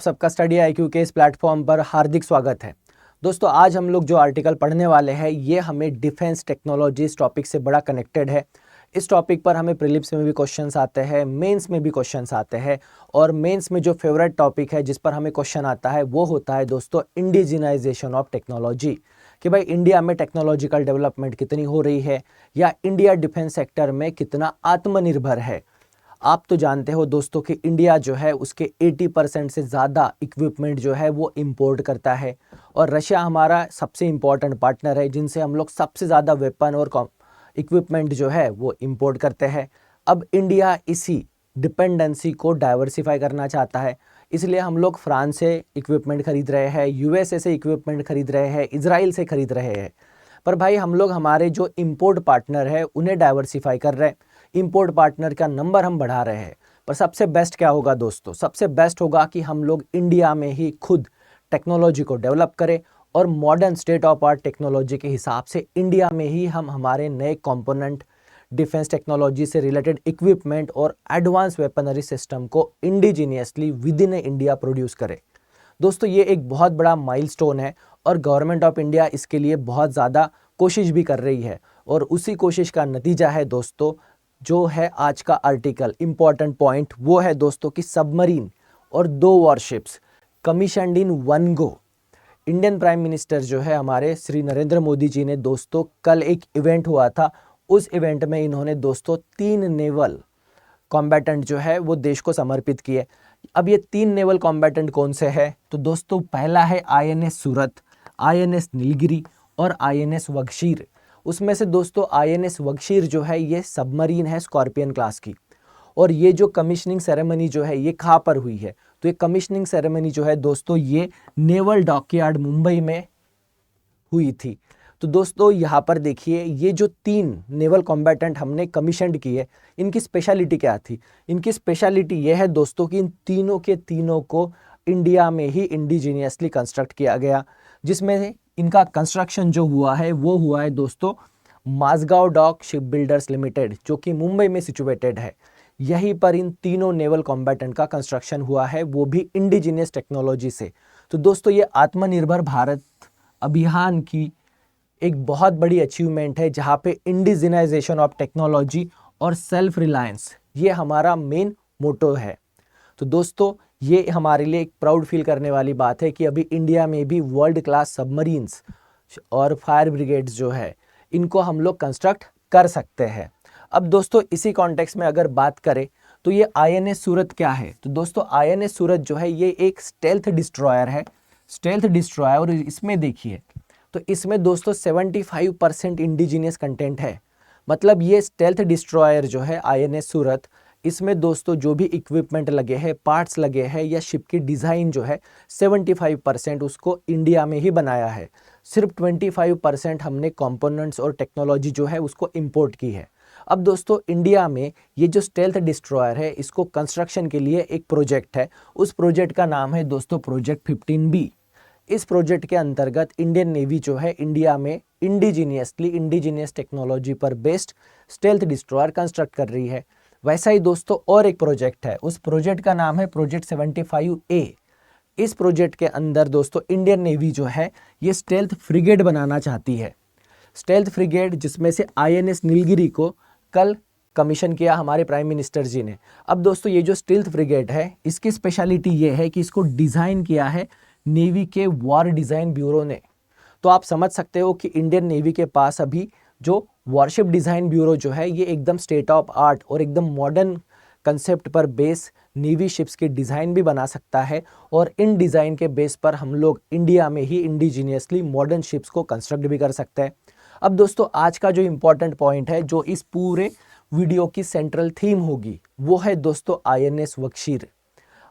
सबका study IQ के इस प्लेटफॉर्म पर हार्दिक स्वागत है। दोस्तों, आज हम लोग जो आर्टिकल पढ़ने वाले हैं ये हमें डिफेंस टेक्नोलॉजी इस टॉपिक से बड़ा कनेक्टेड है। इस टॉपिक पर हमें प्रीलिम्स में भी क्वेश्चंस आते हैं, मेंस में भी क्वेश्चंस आते हैं और मेंस में जो फेवरेट टॉपिक है जिस पर हमें क्वेश्चन आता है वो होता है दोस्तों इंडिजिनाइजेशन ऑफ टेक्नोलॉजी, कि भाई इंडिया में टेक्नोलॉजिकल डेवलपमेंट कितनी हो रही है या इंडिया डिफेंस सेक्टर में कितना आत्मनिर्भर है। आप तो जानते हो दोस्तों कि इंडिया जो है उसके 80% से ज़्यादा इक्विपमेंट जो है वो इंपोर्ट करता है और रशिया हमारा सबसे इम्पोर्टेंट पार्टनर है जिनसे हम लोग सबसे ज़्यादा वेपन और इक्विपमेंट जो है वो इंपोर्ट करते हैं। अब इंडिया इसी डिपेंडेंसी को डाइवर्सिफाई करना चाहता है, इसलिए हम लोग फ्रांस से इक्विपमेंट खरीद रहे हैं, USA से इक्विपमेंट खरीद रहे हैं, इजराइल से खरीद रहे हैं। पर भाई हम लोग हमारे जो इंपोर्ट पार्टनर है उन्हें डाइवर्सिफाई कर रहे हैं, इंपोर्ट पार्टनर का नंबर हम बढ़ा रहे हैं। पर सबसे बेस्ट क्या होगा दोस्तों? सबसे बेस्ट होगा कि हम लोग इंडिया में ही खुद टेक्नोलॉजी को डेवलप करें और modern state of art technology के हिसाब से इंडिया में ही हम हमारे नए कंपोनेंट, डिफेंस टेक्नोलॉजी से रिलेटेड इक्विपमेंट और एडवांस वेपनरी सिस्टम को indigenously with in India produce करें। दोस्तों, ये एक बहुत बड़ा माइलस्टोन है और गवर्नमेंट ऑफ इंडिया इसके लिए बहुत ज़्यादा कोशिश भी कर रही है और उसी कोशिश का नतीजा है दोस्तों जो है आज का आर्टिकल। इम्पॉर्टेंट पॉइंट वो है दोस्तों कि सबमरीन और 2 warships commissioned in one go. Indian prime minister जो है हमारे श्री नरेंद्र मोदी जी ने दोस्तों कल एक इवेंट हुआ था, उस इवेंट में इन्होंने दोस्तों 3 नेवल कॉम्बैटेंट जो है वो देश को समर्पित किए। अब ये 3 नेवल कॉम्बैटेंट कौन से हैं? तो दोस्तों पहला है INS सूरत, INS नीलगिरी और INS वगशीर। उसमें से दोस्तों INS वगशीर जो है ये सबमरीन है स्कॉर्पियन क्लास की, और ये जो कमिश्निंग सेरेमनी जो है ये कहाँ पर हुई है? तो ये कमिश्निंग सेरेमनी जो है दोस्तों ये नेवल डॉकयार्ड मुंबई में हुई थी। तो दोस्तों यहाँ पर देखिए, ये जो 3 नेवल कॉम्बैटेंट हमने कमीशनड किए, इनकी स्पेशलिटी क्या थी? इनकी स्पेशलिटी ये है दोस्तों कि इन तीनों के तीनों को इंडिया में ही इंडिजीनियसली कंस्ट्रक्ट किया गया, जिसमें इनका कंस्ट्रक्शन जो हुआ है वो हुआ है दोस्तों Mazagon dock ship builders limited, जो कि मुंबई में सिचुएटेड है। यहीं पर इन तीनों नेवल कॉम्बैटेंट का कंस्ट्रक्शन हुआ है, वो भी इंडिजीनियस टेक्नोलॉजी से। तो दोस्तों ये आत्मनिर्भर भारत अभियान की एक बहुत बड़ी अचीवमेंट है, जहाँ पे इंडिजिनाइजेशन ऑफ टेक्नोलॉजी और सेल्फ रिलायंस ये हमारा मेन मोटो है। तो दोस्तों ये हमारे लिए एक प्राउड फील करने वाली बात है कि अभी इंडिया में भी वर्ल्ड क्लास सबमरीन्स और फायर ब्रिगेड्स जो है इनको हम लोग कंस्ट्रक्ट कर सकते हैं। अब दोस्तों इसी कॉन्टेक्स्ट में अगर बात करें तो ये INS सूरत क्या है? तो दोस्तों INS सूरत जो है ये एक स्टेल्थ डिस्ट्रॉयर है, स्टेल्थ डिस्ट्रॉयर। और इसमें देखिए तो इसमें दोस्तों 75% इंडिजीनियस कंटेंट है। मतलब ये स्टेल्थ डिस्ट्रॉयर जो है INS सूरत, इसमें दोस्तों जो भी इक्विपमेंट लगे हैं, पार्ट्स लगे हैं या शिप की डिज़ाइन जो है 75% उसको इंडिया में ही बनाया है। सिर्फ 25% हमने कंपोनेंट्स और टेक्नोलॉजी जो है उसको इंपोर्ट की है। अब दोस्तों इंडिया में ये जो स्टेल्थ डिस्ट्रॉयर है इसको कंस्ट्रक्शन के लिए एक प्रोजेक्ट है, उस प्रोजेक्ट का नाम है दोस्तों प्रोजेक्ट 15B। इस प्रोजेक्ट के अंतर्गत इंडियन नेवी जो है इंडिया में इंडिजीनियस टेक्नोलॉजी पर बेस्ड स्टेल्थ डिस्ट्रॉयर कंस्ट्रक्ट कर रही है। वैसा ही दोस्तों और एक प्रोजेक्ट है, उस प्रोजेक्ट का नाम है प्रोजेक्ट 75A। इस प्रोजेक्ट के अंदर दोस्तों इंडियन नेवी जो है ये स्टेल्थ फ्रिगेड बनाना चाहती है। स्टेल्थ फ्रिगेड जिसमें से INS नीलगिरी को कल कमीशन किया हमारे प्राइम मिनिस्टर जी ने। अब दोस्तों ये जो स्टेल्थ फ्रिगेड है इसकी स्पेशलिटी ये है कि इसको डिज़ाइन किया है नेवी के वॉर डिज़ाइन ब्यूरो ने। तो आप समझ सकते हो कि इंडियन नेवी के पास अभी जो वॉरशिप डिज़ाइन ब्यूरो जो है ये एकदम स्टेट ऑफ आर्ट और एकदम मॉडर्न कंसेप्ट पर बेस नेवी शिप्स के डिज़ाइन भी बना सकता है, और इन डिज़ाइन के बेस पर हम लोग इंडिया में ही इंडिजीनियसली मॉडर्न शिप्स को कंस्ट्रक्ट भी कर सकते हैं। अब दोस्तों आज का जो इम्पोर्टेंट पॉइंट है जो इस पूरे वीडियो की सेंट्रल थीम होगी वो है दोस्तों INS वगशीर।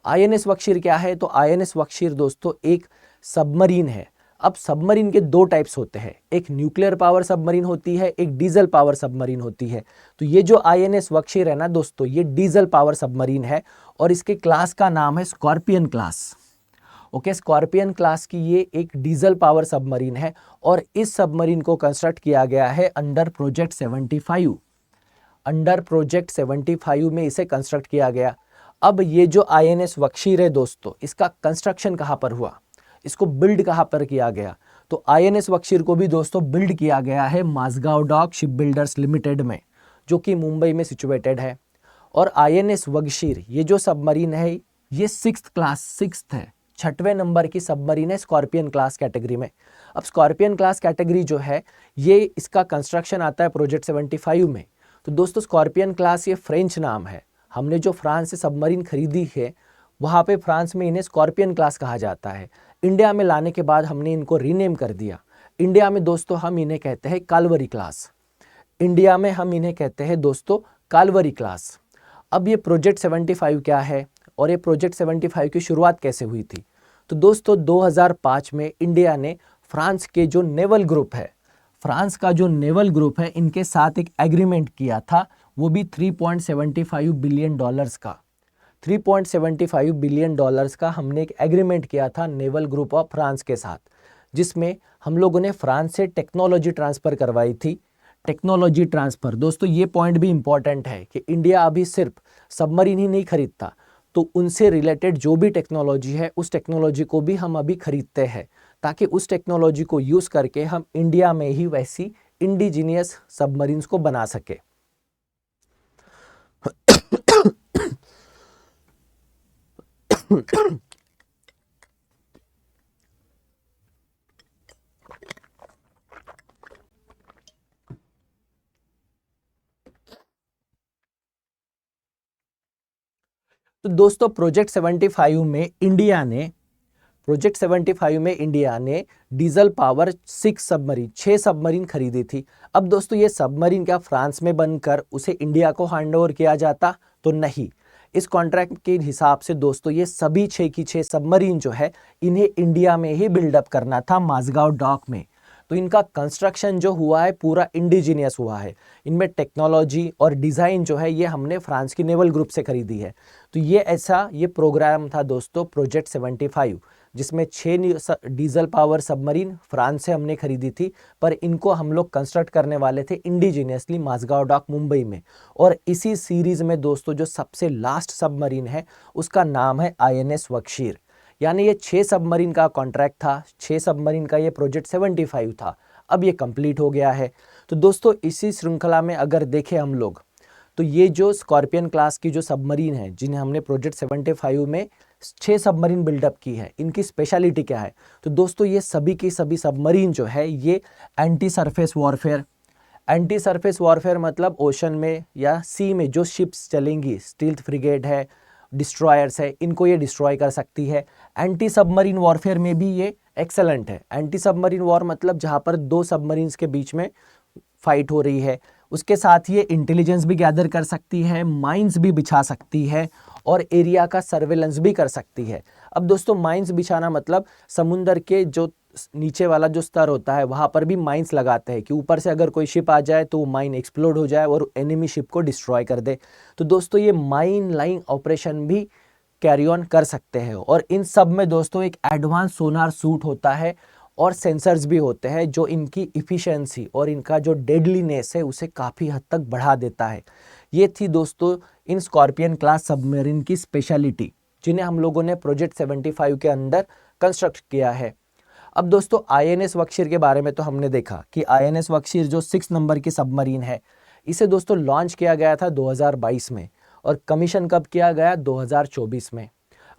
INS वगशीर क्या है? तो INS वगशीर दोस्तों एक सबमरीन है। अब सबमरीन के 2 टाइप्स होते हैं, एक न्यूक्लियर पावर सबमरीन होती है, एक डीजल पावर सबमरीन होती है। तो ये जो INS वगशीर है ना दोस्तों ये डीजल पावर सबमरीन है और इसके क्लास का नाम है scorpion class. Okay, scorpion class की ये एक डीजल पावर सबमरीन है और इस सबमरीन को कंस्ट्रक्ट किया गया है अंडर प्रोजेक्ट 75। अंडर प्रोजेक्ट 75 में इसे कंस्ट्रक्ट किया गया। अब ये जो INS वक्षीर है दोस्तों, इसका कंस्ट्रक्शन कहाँ पर हुआ, इसको बिल्ड कहाँ पर किया गया, तो INS वक्षीर को भी दोस्तों बिल्ड किया गया है Mazagon dock ship builders limited में, जो कि मुंबई में सिचुएटेड है। और INS वक्षीर ये जो सबमरीन है ये 6th क्लास, 6th है, 6वें नंबर की सबमरीन है स्कॉर्पियन क्लास कैटेगरी में। अब स्कॉर्पियन क्लास कैटेगरी जो है ये इसका कंस्ट्रक्शन आता है प्रोजेक्ट 75 में। तो दोस्तों स्कॉर्पियन क्लास ये फ्रेंच नाम है, हमने जो फ्रांस से सबमरीन खरीदी है वहाँ पे फ्रांस में इन्हें स्कॉर्पियन क्लास कहा जाता है। इंडिया में लाने के बाद हमने इनको रीनेम कर दिया। इंडिया में दोस्तों हम इन्हें कहते हैं कालवरी क्लास, इंडिया में हम इन्हें कहते हैं दोस्तों कालवरी क्लास। अब ये प्रोजेक्ट 75 क्या है और ये प्रोजेक्ट 75 की शुरुआत कैसे हुई थी, तो दोस्तों 2005 में इंडिया ने फ्रांस के जो नेवल ग्रुप है, फ्रांस का जो नेवल ग्रुप है, इनके साथ एक एग्रीमेंट किया था, वो भी $3.75 बिलियन का, $3.75 बिलियन का हमने एक एग्रीमेंट किया था नेवल ग्रुप ऑफ फ्रांस के साथ, जिसमें हम लोगों ने फ्रांस से टेक्नोलॉजी ट्रांसफ़र करवाई थी। टेक्नोलॉजी ट्रांसफ़र दोस्तों ये पॉइंट भी इंपॉर्टेंट है कि इंडिया अभी सिर्फ सबमरीन ही नहीं खरीदता, तो उनसे रिलेटेड जो भी टेक्नोलॉजी है उस टेक्नोलॉजी को भी हम अभी खरीदते हैं, ताकि उस टेक्नोलॉजी को यूज़ करके हम इंडिया में ही वैसी इंडिजीनियस सबमरीन्स को बना सके। तो दोस्तों प्रोजेक्ट 75 में इंडिया ने डीजल पावर 6 सबमरीन खरीदी थी। अब दोस्तों ये सबमरीन क्या फ्रांस में बनकर उसे इंडिया को हैंडओवर किया जाता, तो नहीं। इस कॉन्ट्रैक्ट के हिसाब से दोस्तों ये सभी 6 की 6 सबमरीन जो है इन्हें इंडिया में ही बिल्डअप करना था माझगांव डॉक में। तो इनका कंस्ट्रक्शन जो हुआ है पूरा इंडिजीनियस हुआ है, इनमें टेक्नोलॉजी और डिज़ाइन जो है ये हमने फ्रांस की नेवल ग्रुप से खरीदी है। तो ये प्रोग्राम था दोस्तों प्रोजेक्ट 75, जिसमें 6 डीजल पावर सबमरीन फ्रांस से हमने खरीदी थी, पर इनको हम लोग कंस्ट्रक्ट करने वाले थे इंडिजीनियसली माझगांव डॉक मुंबई में। और इसी सीरीज़ में दोस्तों जो सबसे लास्ट सबमरीन है उसका नाम है INS वक्षीर। यानी ये 6 सबमरीन का कॉन्ट्रैक्ट था, 6 सबमरीन का ये प्रोजेक्ट 75 था, अब ये कंप्लीट हो गया है। तो दोस्तों इसी श्रृंखला में अगर देखें हम लोग, तो ये जो स्कॉर्पियन क्लास की जो सबमरीन है जिन्हें हमने प्रोजेक्ट 75 में 6 सबमरीन बिल्डअप की है, इनकी स्पेशलिटी क्या है, तो दोस्तों ये सभी की सभी सबमरीन जो है ये एंटी सरफेस वॉरफेयर मतलब ओशन में या सी में जो शिप्स चलेंगी, स्टील्थ फ्रिगेट है, डिस्ट्रॉयर्स है, इनको ये डिस्ट्रॉय कर सकती है। एंटी सबमरीन वॉरफेयर में भी ये एक्सेलेंट है। एंटी सबमरीन वॉर मतलब जहाँ पर 2 सबमरीन्स के बीच में फाइट हो रही है, उसके साथ ये इंटेलिजेंस भी गैदर कर सकती है, माइंस भी बिछा सकती है और एरिया का सर्वेलेंस भी कर सकती है। अब दोस्तों माइंस बिछाना मतलब समुंदर के जो नीचे वाला जो स्तर होता है वहाँ पर भी माइंस लगाते हैं कि ऊपर से अगर कोई शिप आ जाए तो वो माइन एक्सप्लोड हो जाए और एनिमी शिप को डिस्ट्रॉय कर दे। तो दोस्तों ये माइन लाइंग ऑपरेशन भी कैरी ऑन कर सकते हैं। और इन सब में दोस्तों एक एडवांस सोनार सूट होता है और सेंसर्स भी होते हैं जो इनकी इफ़िशेंसी और इनका जो डेडलीनेस है उसे काफ़ी हद तक बढ़ा देता है। ये थी दोस्तों इन स्कॉर्पियन क्लास सबमरीन की स्पेशलिटी, जिन्हें हम लोगों ने प्रोजेक्ट 75 के अंदर कंस्ट्रक्ट किया है। अब दोस्तों INS वक्षीर के बारे में तो हमने देखा कि INS वक्षीर जो 6 नंबर की सबमरीन है, इसे दोस्तों लॉन्च किया गया था 2022 में और कमीशन कब किया गया, 2024 में।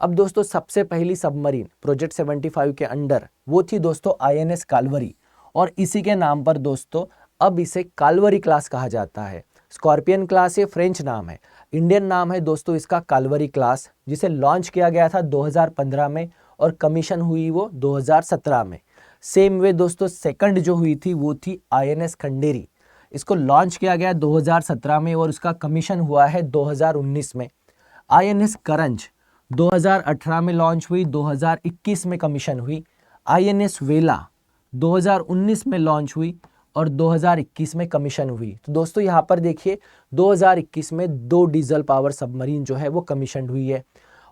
अब दोस्तों सबसे पहली सबमरीन प्रोजेक्ट 75 के अंडर वो थी दोस्तों INS कालवरी, और इसी के नाम पर दोस्तों अब इसे कालवरी क्लास कहा जाता है। स्कॉर्पियन क्लास ये फ्रेंच नाम है, इंडियन नाम है दोस्तों इसका कालवरी क्लास, जिसे लॉन्च किया गया था 2015 में और कमीशन हुई वो 2017 में। सेम वे दोस्तों सेकंड जो हुई थी वो थी INS खंडेरी, इसको लॉन्च किया गया 2017 में और उसका कमीशन हुआ है 2019 में। INS करंज 2018 में लॉन्च हुई, 2021 में कमीशन हुई। INS वेला 2019 में लॉन्च हुई और 2021 में कमीशन हुई। तो दोस्तों यहाँ पर देखिए 2021 में 2 डीजल पावर सबमरीन जो है वो कमीशन हुई है।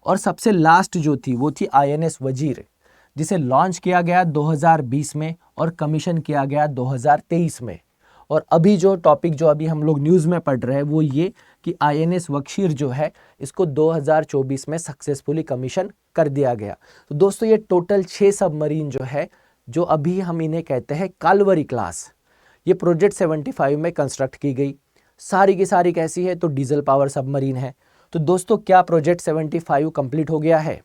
और सबसे लास्ट जो थी वो थी INS वजीर, जिसे लॉन्च किया गया 2020 में और कमीशन किया गया 2023 में। और अभी जो टॉपिक जो अभी हम लोग न्यूज़ में पढ़ रहे हैं वो ये कि INS बख्शीर जो है इसको 2024 में सक्सेसफुली कमीशन कर दिया गया। तो दोस्तों ये टोटल 6 सबमरीन जो है, जो अभी हम इन्हें कहते हैं कालवरी क्लास, ये प्रोजेक्ट 75 में कंस्ट्रक्ट की गई। सारी की सारी कैसी है, तो डीजल पावर सबमरीन है। तो दोस्तों क्या प्रोजेक्ट 75 कंप्लीट हो गया है?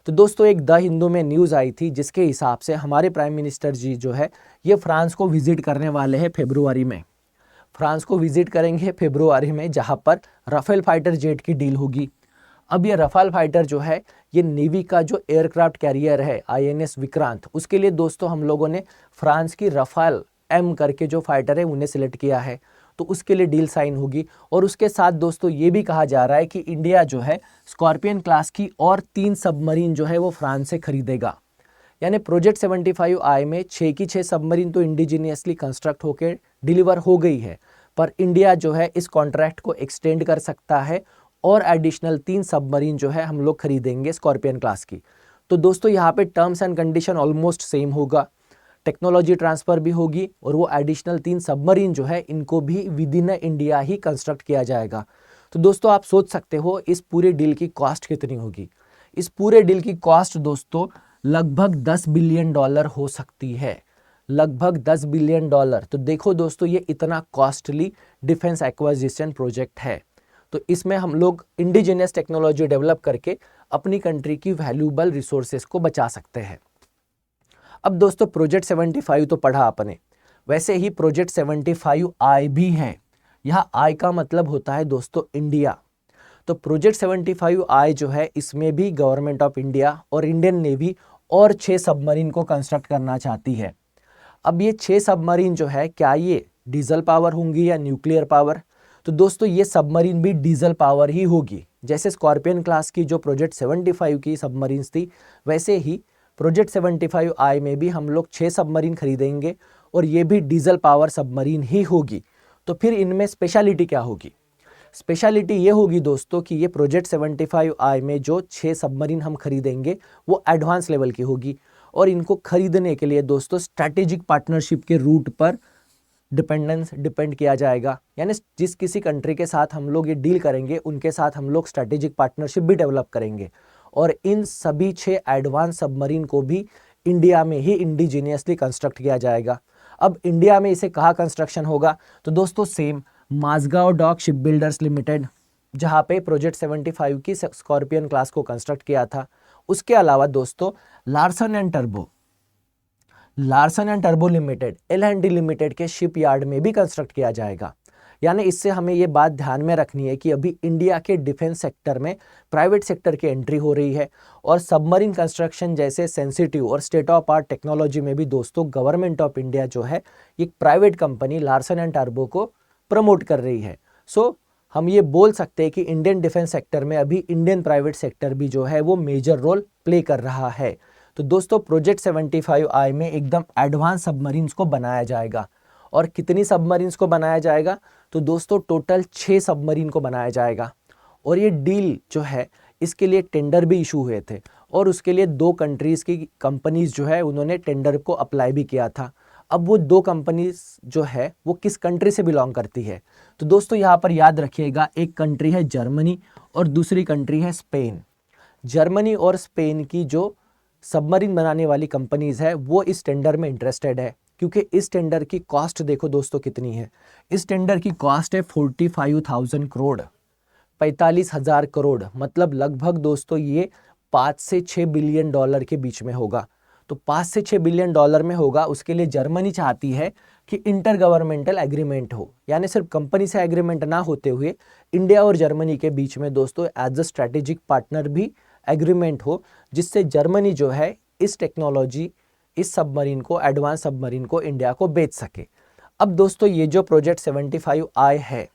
तो दोस्तों एक द हिंदू में न्यूज़ आई थी जिसके हिसाब से हमारे प्राइम मिनिस्टर जी जो है ये फ्रांस को विजिट करने वाले हैं फरवरी में। फ्रांस को विजिट करेंगे फरवरी में, जहां पर राफेल फाइटर जेट की डील होगी। अब ये राफेल फाइटर जो है ये नेवी का जो एयरक्राफ्ट कैरियर है INS विक्रांत, उसके लिए दोस्तों हम लोगों ने फ्रांस की राफेल M करके जो फाइटर है उन्हें सिलेक्ट किया है। तो उसके लिए डील साइन होगी। और उसके साथ दोस्तों ये भी कहा जा रहा है कि इंडिया जो है स्कॉर्पियन क्लास की और 3 सबमरीन जो है वो फ्रांस से खरीदेगा। यानी प्रोजेक्ट 75I में 6 की 6 सबमरीन तो इंडिजीनियसली कंस्ट्रक्ट होकर डिलीवर हो गई है, पर इंडिया जो है इस कॉन्ट्रैक्ट को एक्सटेंड कर सकता है और एडिशनल 3 सबमरीन जो है हम लोग खरीदेंगे स्कॉर्पियन क्लास की। तो दोस्तों यहाँ पे terms and condition almost same होगा, टेक्नोलॉजी ट्रांसफ़र भी होगी और वो एडिशनल 3 सबमरीन जो है इनको भी with in India he construct किया जाएगा। तो दोस्तों आप सोच सकते हो इस पूरे डील की कॉस्ट कितनी होगी। इस पूरे डील की कॉस्ट दोस्तों लगभग $10 बिलियन हो सकती है, लगभग $10 बिलियन। तो देखो दोस्तों ये इतना कॉस्टली डिफेंस एक्वाजिशन प्रोजेक्ट है। तो इसमें हम लोग इंडिजिनियस टेक्नोलॉजी डेवलप करके अपनी कंट्री की वैल्यूएबल रिसोर्सेज को बचा सकते हैं। अब दोस्तों प्रोजेक्ट 75 तो पढ़ा आपने, वैसे ही प्रोजेक्ट 75I भी है। यहाँ I का मतलब होता है दोस्तों इंडिया। तो प्रोजेक्ट 75I जो है इसमें भी गवर्नमेंट ऑफ इंडिया और इंडियन नेवी और 6 सबमरीन को कंस्ट्रक्ट करना चाहती है। अब ये 6 सबमरीन जो है क्या ये डीजल पावर होंगी या न्यूक्लियर पावर? तो दोस्तों ये सबमरीन भी डीजल पावर ही होगी। जैसे स्कॉर्पियन क्लास की जो प्रोजेक्ट 75 की सबमरीन्स थी, वैसे ही प्रोजेक्ट 75I में भी हम लोग 6 सबमरीन खरीदेंगे और ये भी डीजल पावर सबमरीन ही होगी। तो फिर इनमें स्पेशलिटी क्या होगी? स्पेशलिटी ये होगी दोस्तों कि ये प्रोजेक्ट 75I में जो 6 सबमरीन हम खरीदेंगे वो एडवांस लेवल की होगी और इनको खरीदने के लिए दोस्तों स्ट्रैटेजिक पार्टनरशिप के रूट पर डिपेंड किया जाएगा। यानी जिस किसी कंट्री के साथ हम लोग ये डील करेंगे उनके साथ हम लोग स्ट्रैटेजिक पार्टनरशिप भी डेवलप करेंगे और इन सभी 6 एडवांस सबमरीन को भी इंडिया में ही इंडिजीनियसली कंस्ट्रक्ट किया जाएगा। अब इंडिया में इसे कहाँ कंस्ट्रक्शन होगा? तो दोस्तों same Mazagon dock ship builders limited, जहाँ पे प्रोजेक्ट 75 की स्कॉर्पियन क्लास को कंस्ट्रक्ट किया था। उसके अलावा दोस्तों Larsen and turbo limited L&T limited के शिप यार्ड में भी कंस्ट्रक्ट किया जाएगा। यानी इससे हमें ये बात ध्यान में रखनी है कि अभी इंडिया के डिफेंस सेक्टर में प्राइवेट सेक्टर की एंट्री हो रही है और सबमरीन कंस्ट्रक्शन जैसे सेंसिटिव और स्टेट ऑफ आर्ट टेक्नोलॉजी में भी दोस्तों गवर्नमेंट ऑफ इंडिया जो है एक private company Larsen and turbo को प्रमोट कर रही है। सो हम ये बोल सकते हैं कि इंडियन डिफेंस सेक्टर में अभी इंडियन प्राइवेट सेक्टर भी जो है वो मेजर रोल प्ले कर रहा है। तो दोस्तों प्रोजेक्ट 75I में एकदम एडवांस सबमरीन्स को बनाया जाएगा। और कितनी सबमरीन्स को बनाया जाएगा? तो दोस्तों टोटल 6 सबमरीन को बनाया जाएगा। और ये डील जो है इसके लिए टेंडर भी इशू हुए थे और उसके लिए 2 कंट्रीज़ की कंपनीज जो है उन्होंने टेंडर को अप्लाई भी किया था। अब वो 2 कंपनीज जो है वो किस कंट्री से बिलोंग करती है? तो दोस्तों यहाँ पर याद रखिएगा, एक कंट्री है जर्मनी और दूसरी कंट्री है स्पेन। जर्मनी और स्पेन की जो सबमरीन बनाने वाली कंपनीज है वो इस टेंडर में इंटरेस्टेड है, क्योंकि इस टेंडर की कॉस्ट देखो दोस्तों कितनी है। इस टेंडर की कॉस्ट है 45,000 करोड़, 45,000 करोड़, मतलब लगभग दोस्तों ये 5 से 6 बिलियन डॉलर के बीच में होगा। तो 5 से 6 बिलियन डॉलर में होगा। उसके लिए जर्मनी चाहती है कि इंटर गवर्नमेंटल एग्रीमेंट हो, यानी सिर्फ कंपनी से एग्रीमेंट ना होते हुए इंडिया और जर्मनी के बीच में दोस्तों एज अ स्ट्रैटेजिक पार्टनर भी एग्रीमेंट हो, जिससे जर्मनी जो है इस टेक्नोलॉजी, इस सबमरीन को, एडवांस सबमरीन को इंडिया को बेच सके। अब दोस्तों ये जो प्रोजेक्ट 75I है,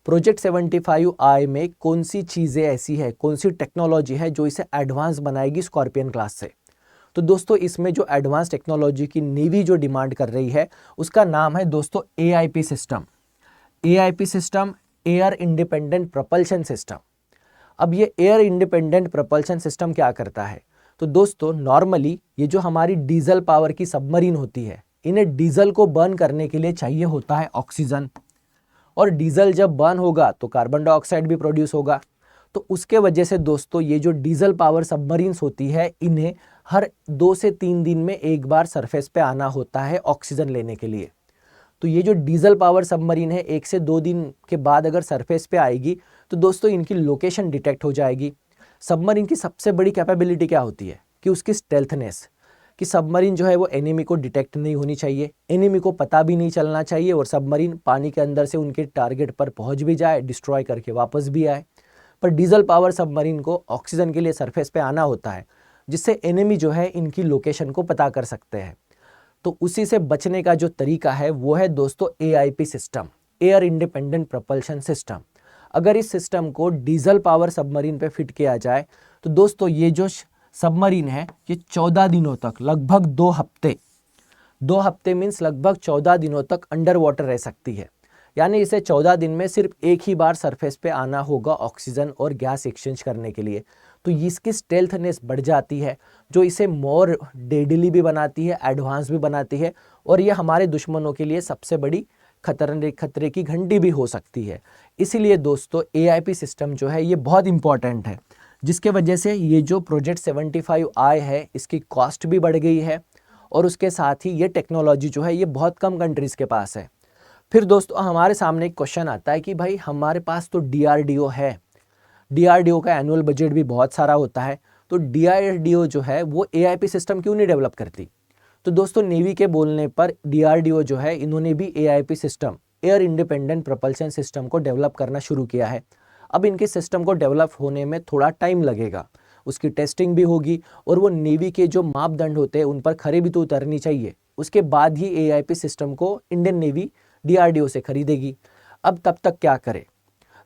प्रोजेक्ट 75I में कौन सी चीज़ें ऐसी है, कौन सी टेक्नोलॉजी है जो इसे एडवांस बनाएगी स्कॉर्पियन क्लास से? तो दोस्तों इसमें जो एडवांस टेक्नोलॉजी की नेवी जो डिमांड कर रही है उसका नाम है दोस्तों AIP system. AIP system air independent propulsion system. अब ये एयर इंडिपेंडेंट प्रोपल्शन सिस्टम क्या करता है? तो दोस्तों नॉर्मली ये जो हमारी डीजल पावर की सबमरीन होती है, इन्हें डीजल को बर्न करने के लिए चाहिए होता है ऑक्सीजन, और डीजल जब बर्न होगा तो कार्बन डाइऑक्साइड भी प्रोड्यूस होगा। तो उसके वजह से दोस्तों ये जो डीजल पावर सबमरीन्स होती है, इन्हें हर 2 से 3 दिन में एक बार सरफेस पे आना होता है ऑक्सीजन लेने के लिए। तो ये जो डीजल पावर सबमरीन है 1 से 2 दिन के बाद अगर सरफेस पे आएगी तो दोस्तों इनकी लोकेशन डिटेक्ट हो जाएगी। सबमरीन की सबसे बड़ी कैपेबिलिटी क्या होती है कि उसकी स्टेल्थनेस, कि सबमरीन जो है वो एनिमी को डिटेक्ट नहीं होनी चाहिए, एनिमी को पता भी नहीं चलना चाहिए और सबमरीन पानी के अंदर से उनके टारगेट पर पहुंच भी जाए, डिस्ट्रॉय करके वापस भी आए। पर डीजल पावर सबमरीन को ऑक्सीजन के लिए सरफेस पे आना होता है, जिससे एनिमी जो है इनकी लोकेशन को पता कर सकते हैं। तो उसी से बचने का जो तरीका है वो है दोस्तों AIP system, air independent propulsion system. अगर इस सिस्टम को डीजल पावर सबमरीन पे फिट किया जाए तो दोस्तों ये जो सबमरीन है ये 14 दिनों तक, लगभग 2 हफ्ते मीन्स लगभग 14 दिनों तक अंडर वाटर रह सकती है। यानी इसे 14 दिन में सिर्फ एक ही बार सरफेस पे आना होगा ऑक्सीजन और गैस एक्सचेंज करने के लिए। तो इसकी स्टेल्थनेस बढ़ जाती है, जो इसे मोर डेडली भी बनाती है, एडवांस भी बनाती है, और ये हमारे दुश्मनों के लिए सबसे बड़ी खतरे की घंटी भी हो सकती है। इसीलिए दोस्तों AIP सिस्टम जो है ये बहुत इंपॉर्टेंट है, जिसके वजह से ये जो प्रोजेक्ट 75I है इसकी कॉस्ट भी बढ़ गई है, और उसके साथ ही ये टेक्नोलॉजी जो है ये बहुत कम कंट्रीज़ के पास है। फिर दोस्तों हमारे सामने एक क्वेश्चन आता है कि भाई हमारे पास तो DRDO है, DRDO का एनुअल बजट भी बहुत सारा होता है, तो DRDO जो है वो AIP सिस्टम क्यों नहीं डेवलप करती। तो दोस्तों नेवी के बोलने पर DRDO जो है इन्होंने भी AIP system, air independent propulsion system को डेवलप करना शुरू किया है। अब इनके सिस्टम को डेवलप होने में थोड़ा टाइम लगेगा, उसकी टेस्टिंग भी होगी, और वो नेवी के जो मापदंड होते हैं उन पर खरे भी तो उतरनी चाहिए। उसके बाद ही AIP सिस्टम को इंडियन नेवी DRDO से खरीदेगी। अब तब तक क्या करे,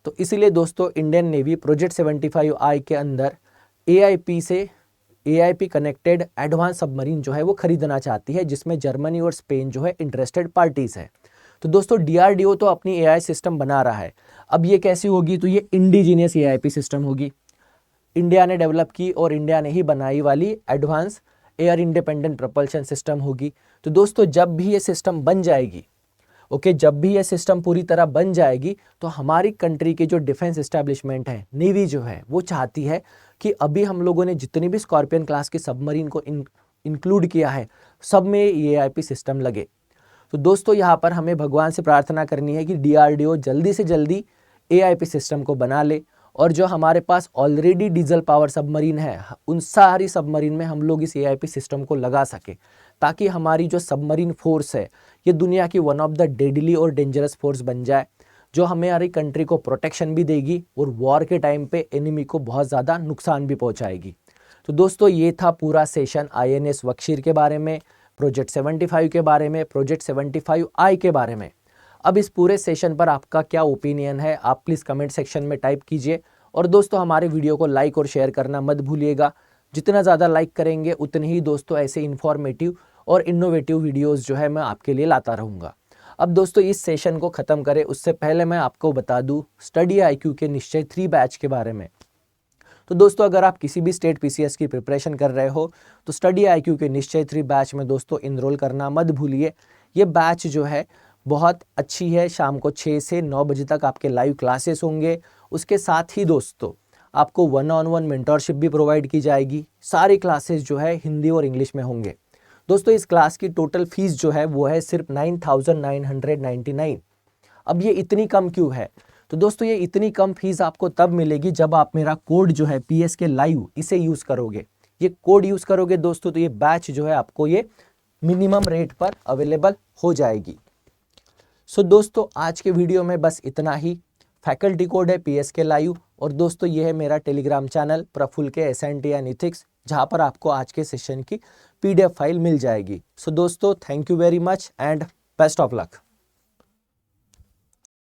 तो इसलिए दोस्तों इंडियन नेवी प्रोजेक्ट 75I के अंदर AIP कनेक्टेड एडवांस सबमरीन जो है वो खरीदना चाहती है, जिसमें जर्मनी और स्पेन जो है इंटरेस्टेड पार्टीज है। तो दोस्तों DRDO तो अपनी AI सिस्टम बना रहा है, अब ये कैसी होगी, तो ये इंडिजीनियस AIP सिस्टम होगी, इंडिया ने डेवलप की और इंडिया ने ही बनाई वाली advance air independent propulsion system होगी। तो दोस्तों जब भी ये सिस्टम बन जाएगी, जब भी ये सिस्टम पूरी तरह बन जाएगी, तो हमारी कंट्री के जो डिफेंस एस्टैब्लिशमेंट है, नेवी जो है वो चाहती है कि अभी हम लोगों ने जितनी भी स्कॉर्पियन क्लास की सबमरीन को इंक्लूड किया है, सब में ये AIP सिस्टम लगे। तो दोस्तों यहाँ पर हमें भगवान से प्रार्थना करनी है कि DRDO जल्दी से जल्दी AIP सिस्टम को बना ले, और जो हमारे पास ऑलरेडी डीजल पावर सबमरीन है उन सारी सबमरीन में हम लोग इस AIP सिस्टम को लगा सके, ताकि हमारी जो सबमरीन फोर्स है ये दुनिया की वन ऑफ द डेडली और डेंजरस फोर्स बन जाए, जो हमारी कंट्री को प्रोटेक्शन भी देगी और वॉर के टाइम पे एनिमी को बहुत ज़्यादा नुकसान भी पहुंचाएगी। तो दोस्तों ये था पूरा सेशन INS वक्षीर के बारे में, प्रोजेक्ट 75 के बारे में, प्रोजेक्ट 75I के बारे में। अब इस पूरे सेशन पर आपका क्या ओपिनियन है, आप प्लीज़ कमेंट सेक्शन में टाइप कीजिए, और दोस्तों हमारे वीडियो को लाइक और शेयर करना मत भूलिएगा। जितना ज़्यादा लाइक करेंगे उतने ही दोस्तों ऐसे इन्फॉर्मेटिव और इनोवेटिव वीडियोस जो है मैं आपके लिए लाता रहूँगा। अब दोस्तों इस सेशन को ख़त्म करें उससे पहले मैं आपको बता दूँ स्टडी IQ के निश्चय 3 बैच के बारे में। तो दोस्तों अगर आप किसी भी स्टेट PCS की प्रिपरेशन कर रहे हो तो स्टडी IQ के निश्चय 3 बैच में दोस्तों इनरोल करना मत भूलिए। ये बैच जो है बहुत अच्छी है, शाम को 6 से 9 बजे तक आपके लाइव क्लासेस होंगे। उसके साथ ही दोस्तों आपको 1-on-1 मेंटरशिप भी प्रोवाइड की जाएगी। सारी क्लासेस जो है हिंदी और इंग्लिश में होंगे। दोस्तों इस क्लास की टोटल फीस जो है वो है सिर्फ 9,999। अब ये इतनी कम क्यों है, तो दोस्तों ये इतनी कम फीस आपको तब मिलेगी जब आप मेरा कोड जो है PSK लाइव इसे यूज़ करोगे। ये कोड यूज़ करोगे दोस्तों तो ये बैच जो है आपको ये मिनिमम रेट पर अवेलेबल हो जाएगी। सो दोस्तों आज के वीडियो में बस इतना ही। फैकल्टी कोड है PSK लाइव, और दोस्तों ये है मेरा टेलीग्राम चैनल प्रफुल्ल के SNT एंड इथिक्स, जहाँ पर आपको आज के सेशन की PDF फाइल मिल जाएगी। सो दोस्तों thank you very much and best of luck.